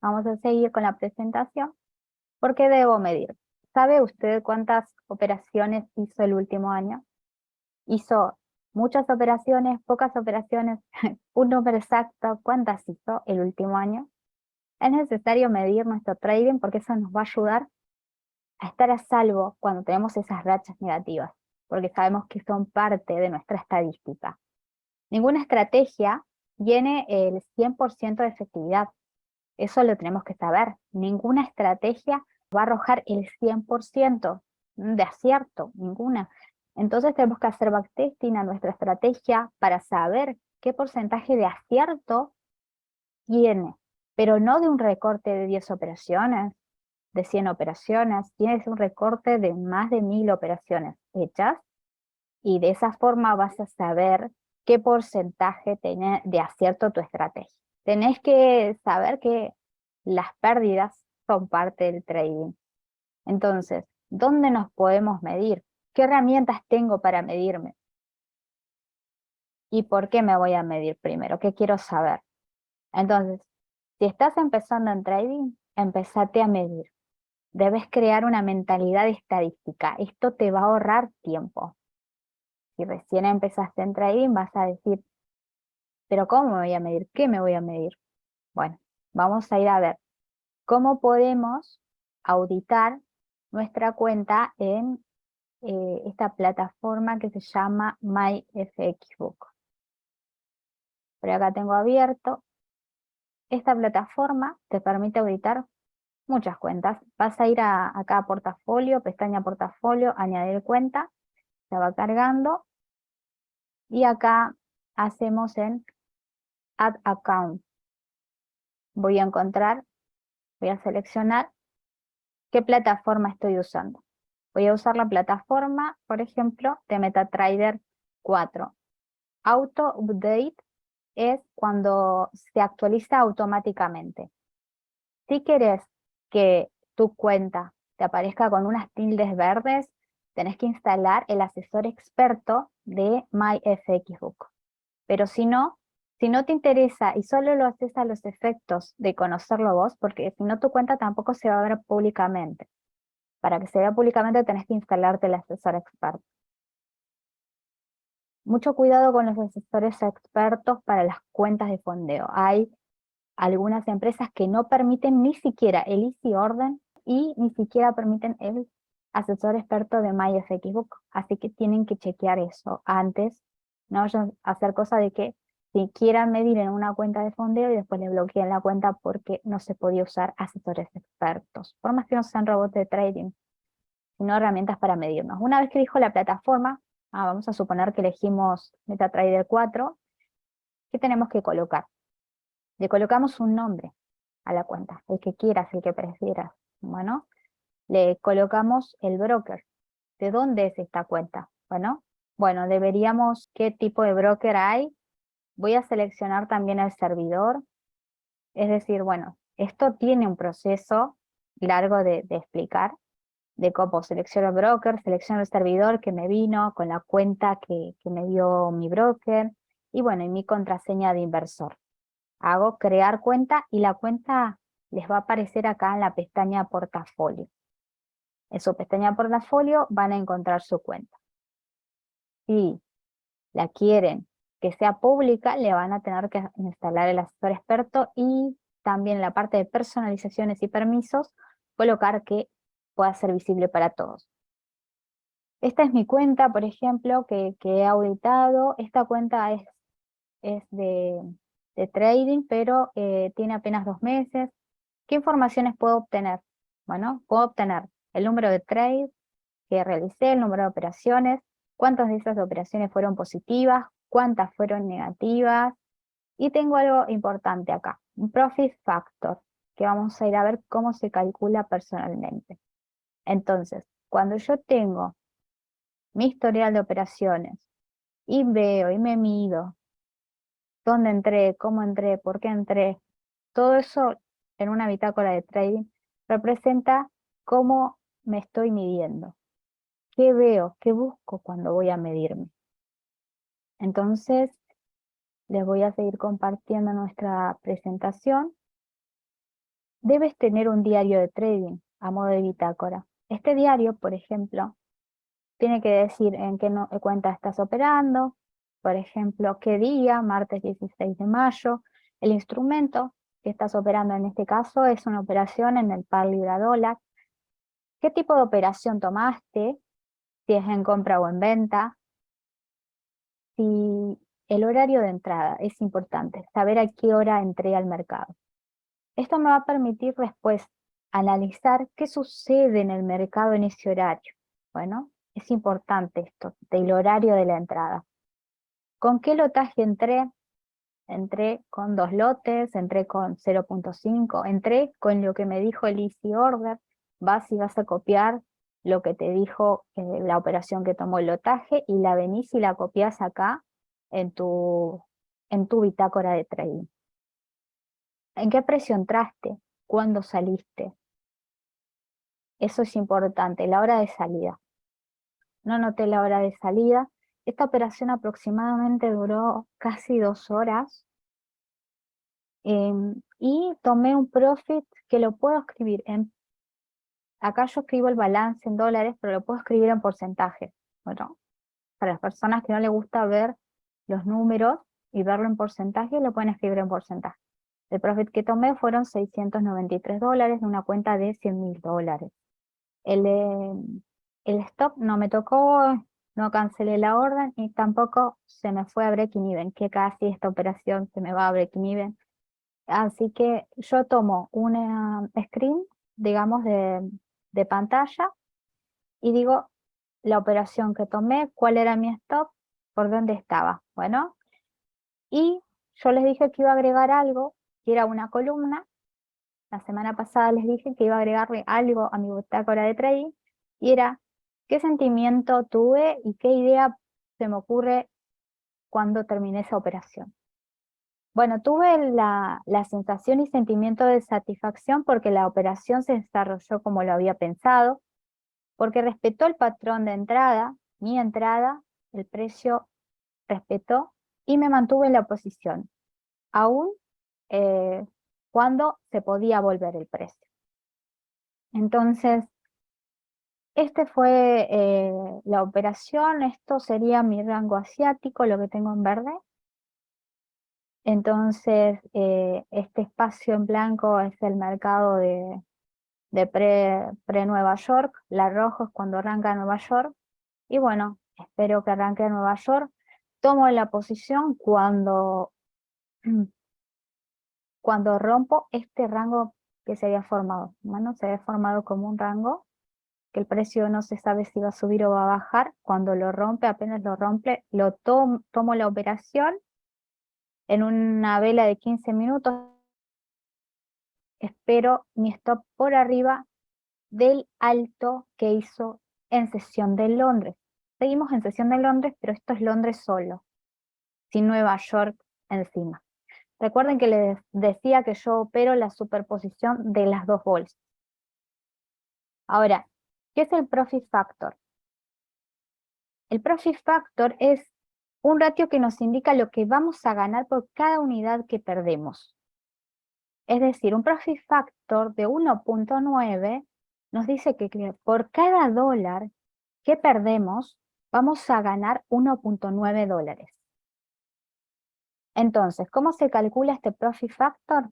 Vamos a seguir con la presentación. ¿Por qué debo medir? ¿Sabe usted cuántas operaciones hizo el último año? ¿Hizo muchas operaciones, pocas operaciones, un número exacto? ¿Cuántas hizo el último año? Es necesario medir nuestro trading porque eso nos va a ayudar a estar a salvo cuando tenemos esas rachas negativas, porque sabemos que son parte de nuestra estadística. Ninguna estrategia tiene el 100% de efectividad. Eso lo tenemos que saber. Ninguna estrategia va a arrojar el 100% de acierto, ninguna. Entonces tenemos que hacer backtesting a nuestra estrategia para saber qué porcentaje de acierto tiene, pero no de un recorte de 10 operaciones, de 100 operaciones, tienes un recorte de más de 1000 operaciones hechas y de esa forma vas a saber qué porcentaje tiene de acierto tu estrategia. Tenés que saber que las pérdidas son parte del trading. Entonces, ¿dónde nos podemos medir? ¿Qué herramientas tengo para medirme? ¿Y por qué me voy a medir primero? ¿Qué quiero saber? Entonces, si estás empezando en trading, empezate a medir. Debes crear una mentalidad estadística. Esto te va a ahorrar tiempo. Si recién empezaste en trading, vas a decir, ¿pero cómo me voy a medir? ¿Qué me voy a medir? Bueno, vamos a ir a ver cómo podemos auditar nuestra cuenta en esta plataforma que se llama MyFXBook. Por acá tengo abierto. Esta plataforma te permite auditar muchas cuentas. Vas a ir acá a portafolio, pestaña portafolio, añadir cuenta, se va cargando y acá hacemos en Add Account. Voy a seleccionar qué plataforma estoy usando. Voy a usar la plataforma, por ejemplo, de MetaTrader 4. Auto Update es cuando se actualiza automáticamente. Si quieres que tu cuenta te aparezca con unas tildes verdes, tenés que instalar el asesor experto de MyFXBook. Pero si no te interesa y solo lo haces a los efectos de conocerlo vos, porque si no tu cuenta tampoco se va a ver públicamente. Para que se vea públicamente tenés que instalarte el asesor experto. Mucho cuidado con los asesores expertos para las cuentas de fondeo. Hay algunas empresas que no permiten ni siquiera el easy order y ni siquiera permiten el asesor experto de MyFXBook. Así que tienen que chequear eso antes. No vayan a hacer cosa de que si quieran medir en una cuenta de fondeo y después le bloqueen la cuenta porque no se podía usar asesores expertos. Por más que no sean robots de trading, sino herramientas para medirnos. Una vez que elijo la plataforma, vamos a suponer que elegimos MetaTrader 4, ¿qué tenemos que colocar? Le colocamos un nombre a la cuenta, el que quieras, el que prefieras. Bueno, le colocamos el broker. ¿De dónde es esta cuenta? Bueno, deberíamos, ¿qué tipo de broker hay? Voy a seleccionar también el servidor. Es decir, bueno, esto tiene un proceso largo de explicar, de cómo selecciono el broker, selecciono el servidor que me vino con la cuenta que me dio mi broker y bueno, y mi contraseña de inversor. Hago crear cuenta y la cuenta les va a aparecer acá en la pestaña portafolio. En su pestaña portafolio van a encontrar su cuenta. Si la quieren que sea pública, le van a tener que instalar el asesor experto y también en la parte de personalizaciones y permisos, colocar que pueda ser visible para todos. Esta es mi cuenta, por ejemplo, que he auditado. Esta cuenta es de trading, pero tiene apenas 2 meses. ¿Qué informaciones puedo obtener? Bueno, puedo obtener el número de trades que realicé, el número de operaciones, cuántas de esas operaciones fueron positivas, cuántas fueron negativas. Y tengo algo importante acá, un profit factor, que vamos a ir a ver cómo se calcula personalmente. Entonces, cuando yo tengo mi historial de operaciones y veo y me mido dónde entré, cómo entré, por qué entré, todo eso en una bitácora de trading representa cómo me estoy midiendo, qué veo, qué busco cuando voy a medirme. Entonces, les voy a seguir compartiendo nuestra presentación. debes tener un diario de trading a modo de bitácora. Este diario, por ejemplo, tiene que decir en qué cuenta estás operando, por ejemplo, qué día, martes 16 de mayo, el instrumento que estás operando en este caso es una operación en el par libra dólar, qué tipo de operación tomaste, si es en compra o en venta, si el horario de entrada es importante, saber a qué hora entré al mercado. Esto me va a permitir después analizar qué sucede en el mercado en ese horario. Bueno, es importante esto, del horario de la entrada. ¿Con qué lotaje entré? Entré con 2 lotes, entré con 0.5, entré con lo que me dijo el easy order. Vas y vas a copiar lo que te dijo la operación que tomó el lotaje y la venís y la copias acá en tu bitácora de trading. ¿En qué precio entraste? ¿Cuándo saliste? Eso es importante, la hora de salida. No anoté la hora de salida. Esta operación aproximadamente duró casi 2 horas. Y tomé un profit que lo puedo escribir acá yo escribo el balance en dólares, pero lo puedo escribir en porcentaje. Bueno, para las personas que no les gusta ver los números y verlo en porcentaje, lo pueden escribir en porcentaje. El profit que tomé fueron $693 de una cuenta de $100.000. El stop no me tocó, no cancelé la orden y tampoco se me fue a breaking even, que casi esta operación se me va a breaking even. Así que yo tomo una screen, digamos, de pantalla y digo la operación que tomé, cuál era mi stop, por dónde estaba. Bueno, y yo les dije que iba a agregar algo, que era una columna. La semana pasada les dije que iba a agregarle algo a mi bitácora de trading y era qué sentimiento tuve y qué idea se me ocurre cuando terminé esa operación. Bueno, tuve la sensación y sentimiento de satisfacción porque la operación se desarrolló como lo había pensado, porque respetó el patrón de entrada, mi entrada, el precio respetó y me mantuve en la posición, aún cuando se podía volver el precio. Entonces, este fue la operación, esto sería mi rango asiático, lo que tengo en verde. Entonces, este espacio en blanco es el mercado de pre-Nueva York, la roja es cuando arranca Nueva York, y bueno, espero que arranque Nueva York. Tomo la posición cuando rompo este rango que se había formado. Bueno, se había formado como un rango, que el precio no se sabe si va a subir o va a bajar. Cuando lo rompe, apenas lo rompe, tomo la operación en una vela de 15 minutos, espero mi stop por arriba del alto que hizo en sesión de Londres. Seguimos en sesión de Londres, pero esto es Londres solo, sin Nueva York encima. Recuerden que les decía que yo opero la superposición de las dos bolsas. Ahora, ¿qué es el Profit Factor? El Profit Factor es un ratio que nos indica lo que vamos a ganar por cada unidad que perdemos. Es decir, un Profit Factor de 1.9 nos dice que por cada dólar que perdemos, vamos a ganar 1.9 dólares. Entonces, ¿cómo se calcula este Profit Factor?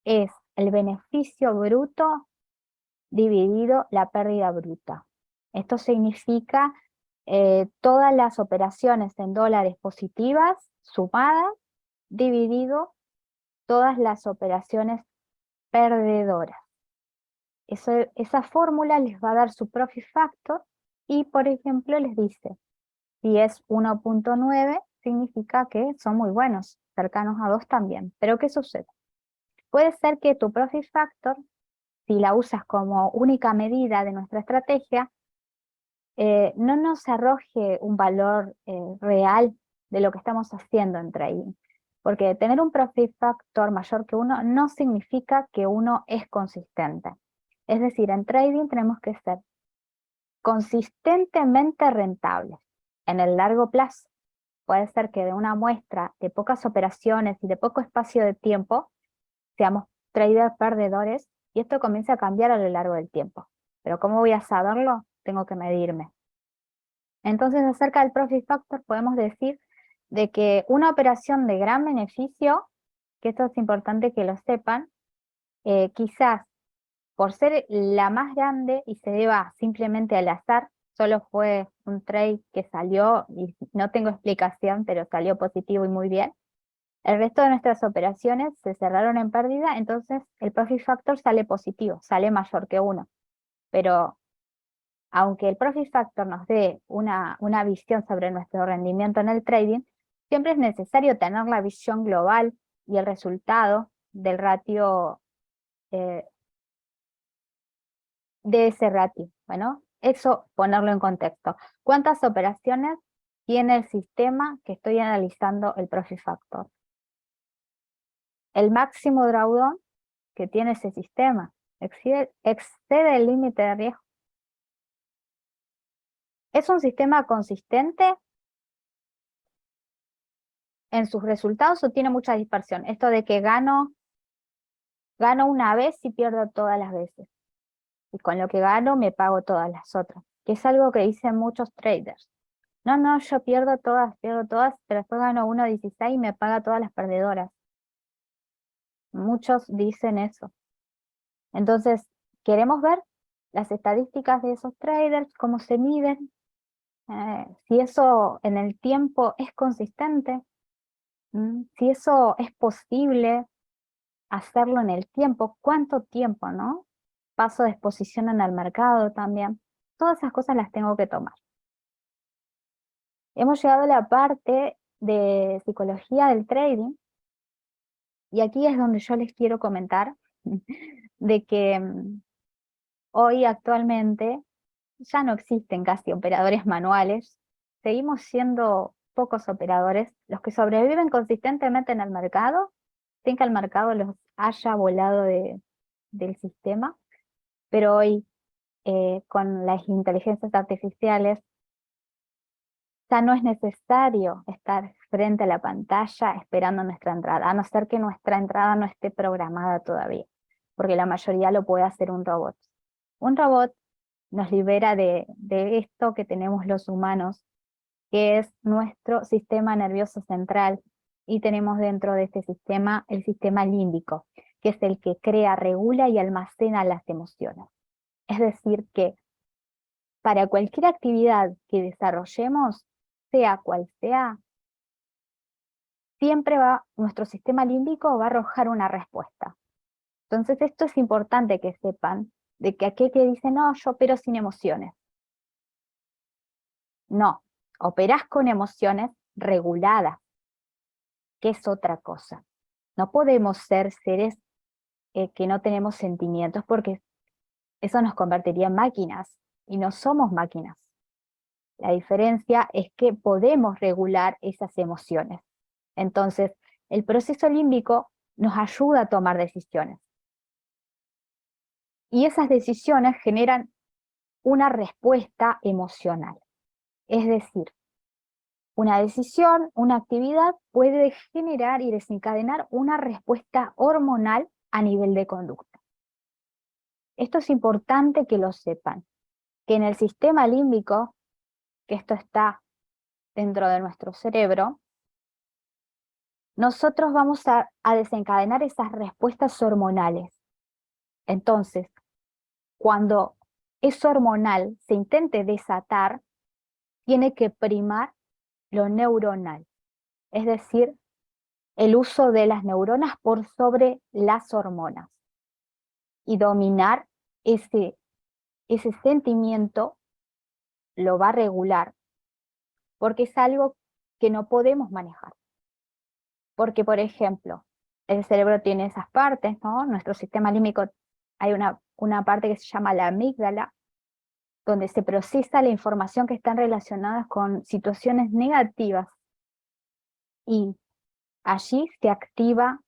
Es el beneficio bruto dividido la pérdida bruta. Esto significa todas las operaciones en dólares positivas sumadas dividido todas las operaciones perdedoras. Esa fórmula les va a dar su Profit Factor y, por ejemplo, les dice, si es 1.9, significa que son muy buenos, cercanos a 2 también. Pero ¿qué sucede? Puede ser que tu Profit Factor, si la usas como única medida de nuestra estrategia, no nos arroje un valor real de lo que estamos haciendo en trading. Porque tener un Profit Factor mayor que 1 no significa que uno es consistente. Es decir, en trading tenemos que ser consistentemente rentables en el largo plazo. Puede ser que de una muestra de pocas operaciones y de poco espacio de tiempo seamos traders perdedores y esto comienza a cambiar a lo largo del tiempo. Pero ¿cómo voy a saberlo? Tengo que medirme. Entonces, acerca del Profit Factor podemos decir de que una operación de gran beneficio, que esto es importante que lo sepan, quizás por ser la más grande y se deba simplemente al azar, solo fue un trade que salió y no tengo explicación, pero salió positivo y muy bien. El resto de nuestras operaciones se cerraron en pérdida, entonces el Profit Factor sale positivo, sale mayor que 1. Pero aunque el Profit Factor nos dé una visión sobre nuestro rendimiento en el trading, siempre es necesario tener la visión global y el resultado del ratio, de ese ratio. Bueno, eso ponerlo en contexto. ¿Cuántas operaciones tiene el sistema que estoy analizando el Profit Factor? El máximo drawdown que tiene ese sistema excede el límite de riesgo. ¿Es un sistema consistente en sus resultados o tiene mucha dispersión? Esto de que gano una vez y pierdo todas las veces. Y con lo que gano me pago todas las otras. Que es algo que dicen muchos traders. No, yo pierdo todas, pero después gano 1.16 y me paga todas las perdedoras. Muchos dicen eso. Entonces, queremos ver las estadísticas de esos traders, cómo se miden, si eso en el tiempo es consistente, si eso es posible hacerlo en el tiempo, cuánto tiempo, ¿no? Paso de exposición en el mercado también. Todas esas cosas las tengo que tomar. Hemos llegado a la parte de psicología del trading y aquí es donde yo les quiero comentar de que hoy actualmente ya no existen casi operadores manuales, seguimos siendo pocos operadores los que sobreviven consistentemente en el mercado, sin que el mercado los haya volado del sistema, pero hoy con las inteligencias artificiales ya no es necesario estar frente a la pantalla esperando nuestra entrada, a no ser que nuestra entrada no esté programada todavía, porque la mayoría lo puede hacer un robot. Un robot nos libera de esto que tenemos los humanos, que es nuestro sistema nervioso central, y tenemos dentro de este sistema el sistema límbico, que es el que crea, regula y almacena las emociones. Es decir que para cualquier actividad que desarrollemos, sea cual sea, siempre nuestro sistema límbico va a arrojar una respuesta. Entonces esto es importante que sepan, de que aquel que dice, no, yo opero sin emociones. No, operás con emociones reguladas, que es otra cosa. No podemos ser seres que no tenemos sentimientos porque eso nos convertiría en máquinas y no somos máquinas. La diferencia es que podemos regular esas emociones. Entonces, el proceso límbico nos ayuda a tomar decisiones. Y esas decisiones generan una respuesta emocional. Es decir, una decisión, una actividad puede generar y desencadenar una respuesta hormonal a nivel de conducta. Esto es importante que lo sepan, que en el sistema límbico, que esto está dentro de nuestro cerebro, nosotros vamos a desencadenar esas respuestas hormonales. Entonces, cuando eso hormonal se intente desatar, tiene que primar lo neuronal, es decir, el uso de las neuronas por sobre las hormonas y dominar ese sentimiento lo va a regular, porque es algo que no podemos manejar. Porque, por ejemplo, el cerebro tiene esas partes, ¿no? Nuestro sistema límbico, hay una parte que se llama la amígdala, donde se procesa la información que están relacionadas con situaciones negativas y allí se activa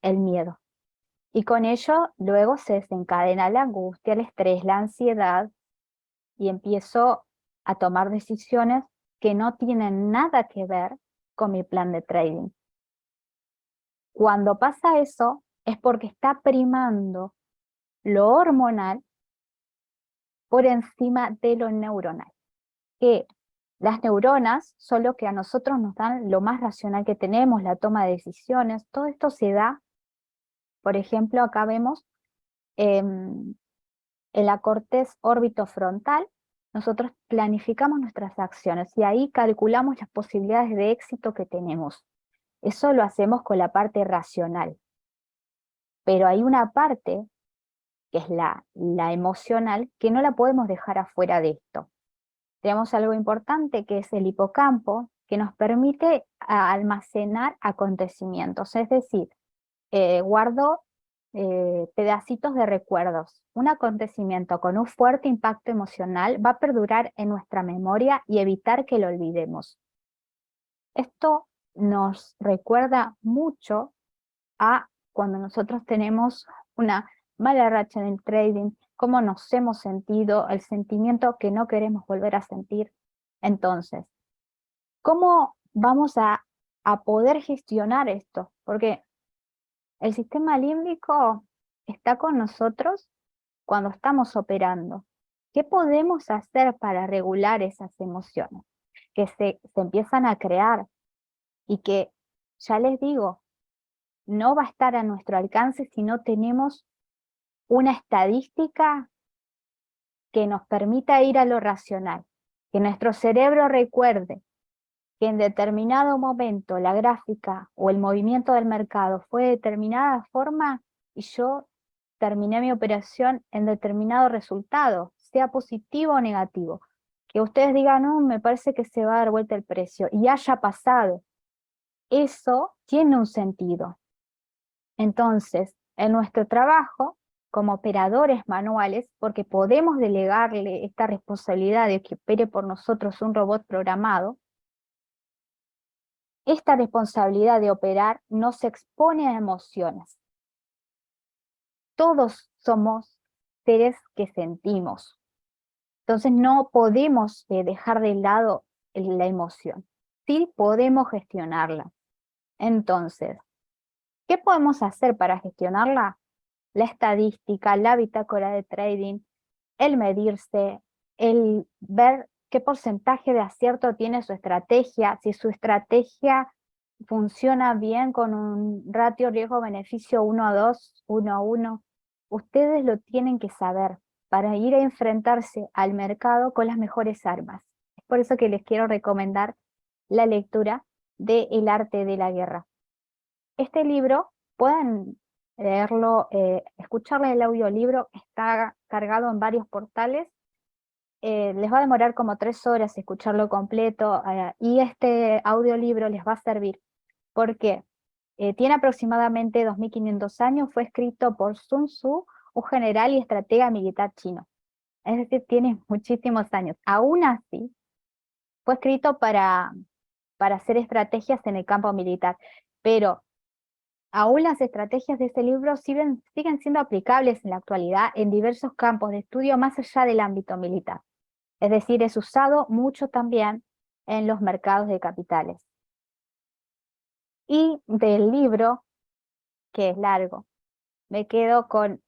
el miedo. Y con ello luego se desencadena la angustia, el estrés, la ansiedad y empiezo a tomar decisiones que no tienen nada que ver con mi plan de trading. Cuando pasa eso, es porque está primando lo hormonal por encima de lo neuronal. Que las neuronas son lo que a nosotros nos dan lo más racional que tenemos, la toma de decisiones. Todo esto se da, por ejemplo, acá vemos en la corteza orbitofrontal, nosotros planificamos nuestras acciones y ahí calculamos las posibilidades de éxito que tenemos. Eso lo hacemos con la parte racional. Pero hay una parte, que es la emocional, que no la podemos dejar afuera de esto. Tenemos algo importante que es el hipocampo, que nos permite almacenar acontecimientos, es decir, guardo pedacitos de recuerdos. Un acontecimiento con un fuerte impacto emocional va a perdurar en nuestra memoria y evitar que lo olvidemos. Esto nos recuerda mucho a cuando nosotros tenemos una mala racha en el trading, cómo nos hemos sentido, el sentimiento que no queremos volver a sentir. Entonces, ¿cómo vamos a poder gestionar esto? Porque el sistema límbico está con nosotros cuando estamos operando. ¿Qué podemos hacer para regular esas emociones que se empiezan a crear y que, ya les digo, no va a estar a nuestro alcance si no tenemos una estadística que nos permita ir a lo racional, que nuestro cerebro recuerde que en determinado momento la gráfica o el movimiento del mercado fue de determinada forma y yo terminé mi operación en determinado resultado, sea positivo o negativo. Que ustedes digan, no, me parece que se va a dar vuelta el precio y haya pasado. Eso tiene un sentido. Entonces, en nuestro trabajo, como operadores manuales, porque podemos delegarle esta responsabilidad de que opere por nosotros un robot programado, esta responsabilidad de operar nos expone a emociones. Todos somos seres que sentimos. Entonces no podemos dejar de lado la emoción. Sí podemos gestionarla. Entonces, ¿qué podemos hacer para gestionarla? La estadística, la bitácora de trading, el medirse, el ver qué porcentaje de acierto tiene su estrategia, si su estrategia funciona bien con un ratio riesgo-beneficio 1:2, 1:1. Ustedes lo tienen que saber para ir a enfrentarse al mercado con las mejores armas. Es por eso que les quiero recomendar la lectura de El arte de la guerra. Este libro pueden leerlo, escucharle el audiolibro, está cargado en varios portales. Les va a demorar como 3 horas escucharlo completo y este audiolibro les va a servir porque tiene aproximadamente 2500 años, fue escrito por Sun Tzu, un general y estratega militar chino. Es decir, tiene muchísimos años. Aún así, fue escrito para hacer estrategias en el campo militar, pero aún las estrategias de este libro siguen siendo aplicables en la actualidad en diversos campos de estudio más allá del ámbito militar. Es decir, es usado mucho también en los mercados de capitales. Y del libro, que es largo, me quedo con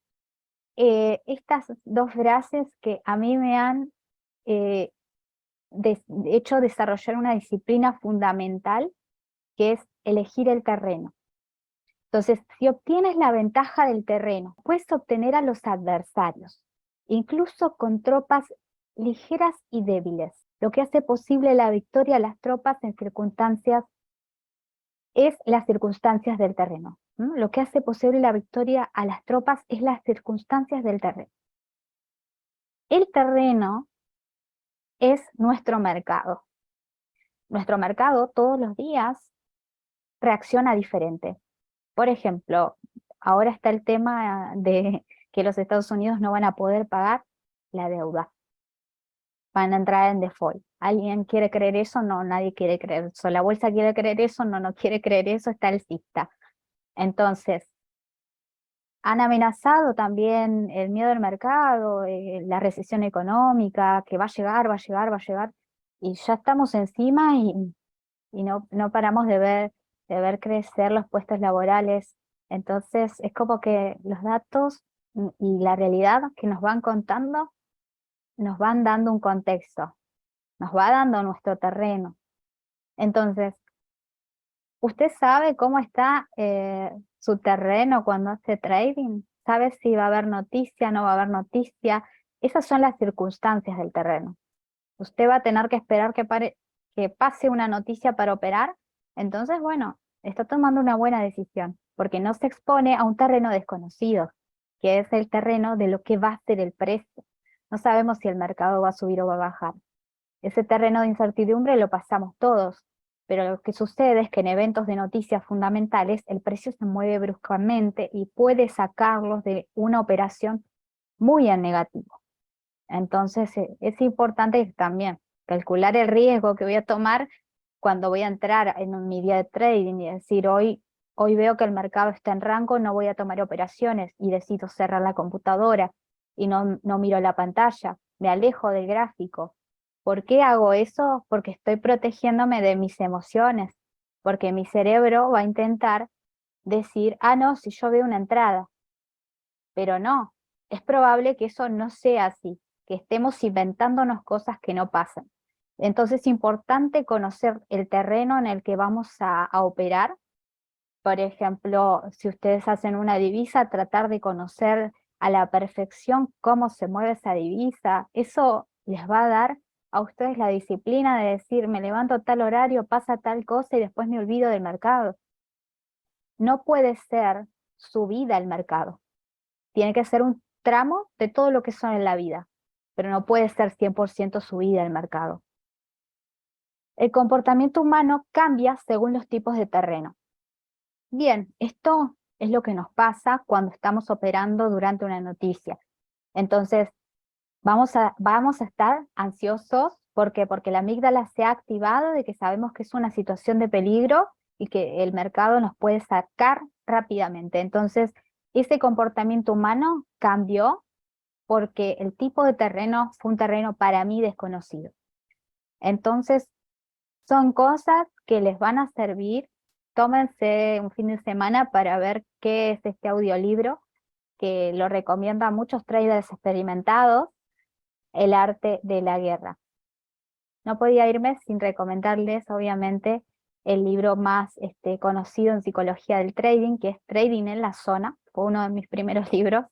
estas 2 frases que a mí me han hecho desarrollar una disciplina fundamental, que es elegir el terreno. Entonces, si obtienes la ventaja del terreno, puedes obtener a los adversarios, incluso con tropas ligeras y débiles. Lo que hace posible la victoria a las tropas en circunstancias es las circunstancias del terreno. Lo que hace posible la victoria a las tropas es las circunstancias del terreno. El terreno es nuestro mercado. Nuestro mercado todos los días reacciona diferente. Por ejemplo, ahora está el tema de que los Estados Unidos no van a poder pagar la deuda. Van a entrar en default. ¿Alguien quiere creer eso? No, nadie quiere creer eso. ¿La bolsa quiere creer eso? No, no quiere creer eso, está alcista. Entonces, han amenazado también el miedo al mercado, la recesión económica, que va a llegar, va a llegar, va a llegar, y ya estamos encima y no paramos de ver crecer los puestos laborales. Entonces es como que los datos y la realidad que nos van contando nos van dando un contexto, nos va dando nuestro terreno. Entonces, ¿usted sabe cómo está su terreno cuando hace trading? ¿Sabe si va a haber noticia, no va a haber noticia? Esas son las circunstancias del terreno. Usted va a tener que esperar que pase una noticia para operar. Entonces, bueno, está tomando una buena decisión, porque no se expone a un terreno desconocido, que es el terreno de lo que va a ser el precio. No sabemos si el mercado va a subir o va a bajar. Ese terreno de incertidumbre lo pasamos todos, pero lo que sucede es que en eventos de noticias fundamentales el precio se mueve bruscamente y puede sacarlos de una operación muy en negativo. Entonces es importante también calcular el riesgo que voy a tomar cuando voy a entrar en mi día de trading y decir hoy veo que el mercado está en rango, no voy a tomar operaciones y decido cerrar la computadora y no miro la pantalla, me alejo del gráfico. ¿Por qué hago eso? Porque estoy protegiéndome de mis emociones, porque mi cerebro va a intentar decir, ah, no, si yo veo una entrada, pero no, es probable que eso no sea así, que estemos inventándonos cosas que no pasan. Entonces es importante conocer el terreno en el que vamos a operar. Por ejemplo, si ustedes hacen una divisa, tratar de conocer a la perfección cómo se mueve esa divisa. Eso les va a dar a ustedes la disciplina de decir, me levanto a tal horario, pasa tal cosa y después me olvido del mercado. No puede ser su vida el mercado. Tiene que ser un tramo de todo lo que son en la vida, pero no puede ser 100% su vida el mercado. El comportamiento humano cambia según los tipos de terreno. Bien, esto es lo que nos pasa cuando estamos operando durante una noticia. Entonces, vamos a estar ansiosos. ¿Por qué? Porque la amígdala se ha activado de que sabemos que es una situación de peligro y que el mercado nos puede sacar rápidamente. Entonces, ese comportamiento humano cambió porque el tipo de terreno fue un terreno para mí desconocido. Entonces, son cosas que les van a servir. Tómense un fin de semana para ver qué es este audiolibro, que lo recomiendo a muchos traders experimentados, El arte de la guerra. No podía irme sin recomendarles, obviamente, el libro más conocido en psicología del trading, que es Trading en la Zona. Fue uno de mis primeros libros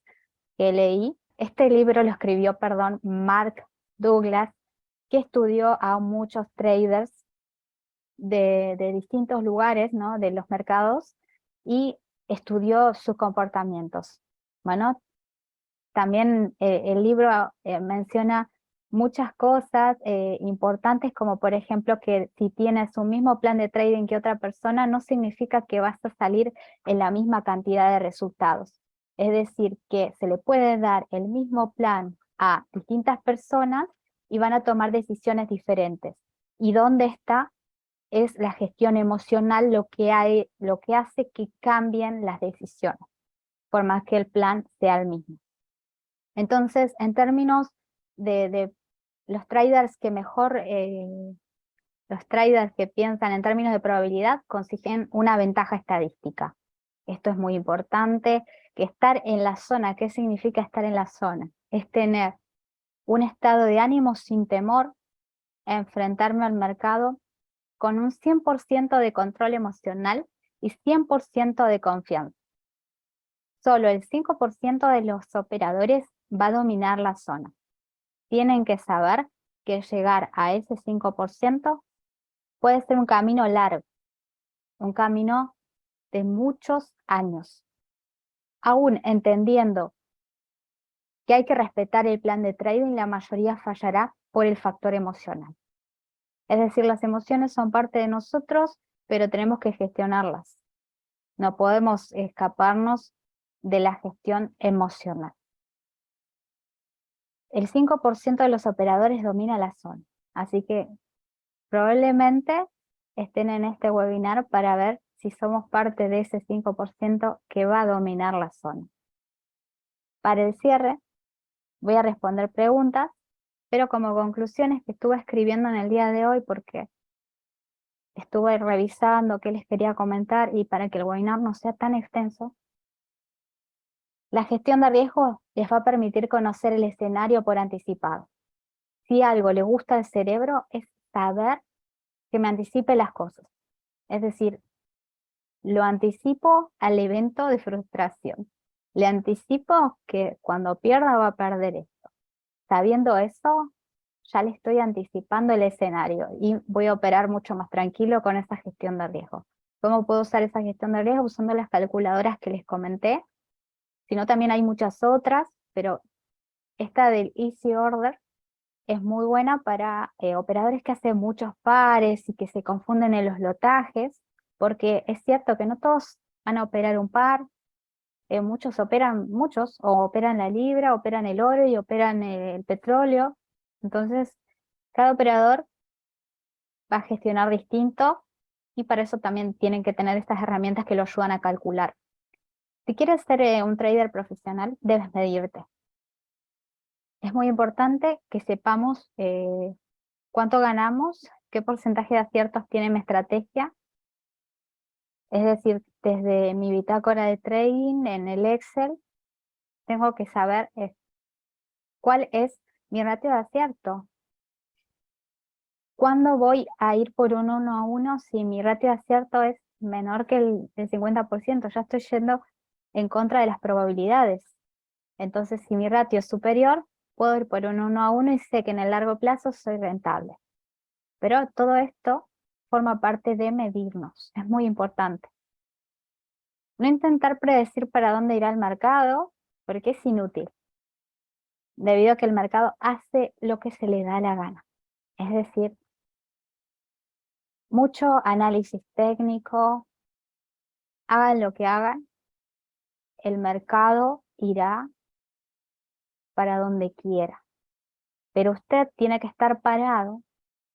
que leí. Este libro lo escribió, perdón, Mark Douglas, que estudió a muchos traders de distintos lugares, ¿no? De los mercados, y estudió sus comportamientos. Bueno, también el libro menciona muchas cosas importantes, como por ejemplo que si tienes un mismo plan de trading que otra persona, no significa que vas a salir en la misma cantidad de resultados. Es decir, que se le puede dar el mismo plan a distintas personas y van a tomar decisiones diferentes. ¿Y dónde está? Es la gestión emocional lo que hace que cambien las decisiones, por más que el plan sea el mismo. Entonces, en términos de los traders que mejor, los traders que piensan en términos de probabilidad consiguen una ventaja estadística. Esto es muy importante, que estar en la zona, ¿qué significa estar en la zona? Es tener un estado de ánimo sin temor, enfrentarme al mercado con un 100% de control emocional y 100% de confianza. Solo el 5% de los operadores va a dominar la zona. Tienen que saber que llegar a ese 5% puede ser un camino largo, un camino de muchos años. Aún entendiendo que hay que respetar el plan de trading, la mayoría fallará por el factor emocional. Es decir, las emociones son parte de nosotros, pero tenemos que gestionarlas. No podemos escaparnos de la gestión emocional. El 5% de los operadores domina la zona, así que probablemente estén en este webinar para ver si somos parte de ese 5% que va a dominar la zona. Para el cierre, voy a responder preguntas, pero como conclusiones que estuve escribiendo en el día de hoy, porque estuve revisando qué les quería comentar y para que el webinar no sea tan extenso, La gestión de riesgos les va a permitir conocer el escenario por anticipado. Si algo le gusta al cerebro es saber que me anticipe las cosas. Es decir, lo anticipo al evento de frustración. Le anticipo que cuando pierda va a perder esto. Sabiendo eso, ya le estoy anticipando el escenario y voy a operar mucho más tranquilo con esa gestión de riesgo. ¿Cómo puedo usar esa gestión de riesgo? Usando las calculadoras que les comenté. Si no, también hay muchas otras, pero esta del Easy Order es muy buena para operadores que hacen muchos pares y que se confunden en los lotajes, porque es cierto que no todos van a operar un par, muchos o operan la libra, operan el oro y operan el petróleo. Entonces, cada operador va a gestionar distinto y para eso también tienen que tener estas herramientas que lo ayudan a calcular. Si quieres ser un trader profesional, debes medirte. Es muy importante que sepamos cuánto ganamos, qué porcentaje de aciertos tiene mi estrategia. Es decir, desde mi bitácora de trading en el Excel, tengo que saber cuál es mi ratio de acierto. ¿Cuándo voy a ir por un 1 a 1 si mi ratio de acierto es menor que el 50%? Ya estoy yendo en contra de las probabilidades. Entonces, si mi ratio es superior, puedo ir por un 1 a 1 y sé que en el largo plazo soy rentable. Pero todo esto forma parte de medirnos, es muy importante. No intentar predecir para dónde irá el mercado, porque es inútil, debido a que el mercado hace lo que se le da la gana. Es decir, mucho análisis técnico, hagan lo que hagan, el mercado irá para donde quiera. Pero usted tiene que estar parado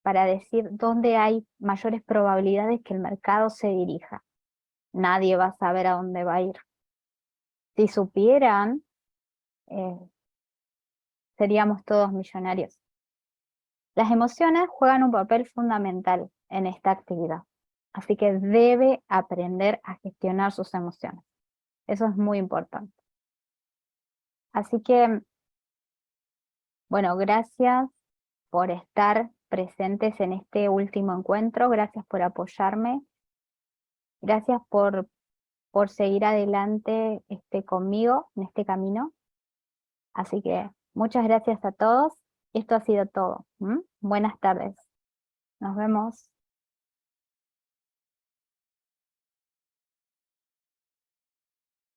para decir dónde hay mayores probabilidades que el mercado se dirija. Nadie va a saber a dónde va a ir. Si supieran, seríamos todos millonarios. Las emociones juegan un papel fundamental en esta actividad, así que debe aprender a gestionar sus emociones. Eso es muy importante. Así que, bueno, gracias por estar presentes en este último encuentro, gracias por apoyarme, gracias por seguir adelante conmigo en este camino. Así que muchas gracias a todos. Esto ha sido todo. Buenas tardes. Nos vemos.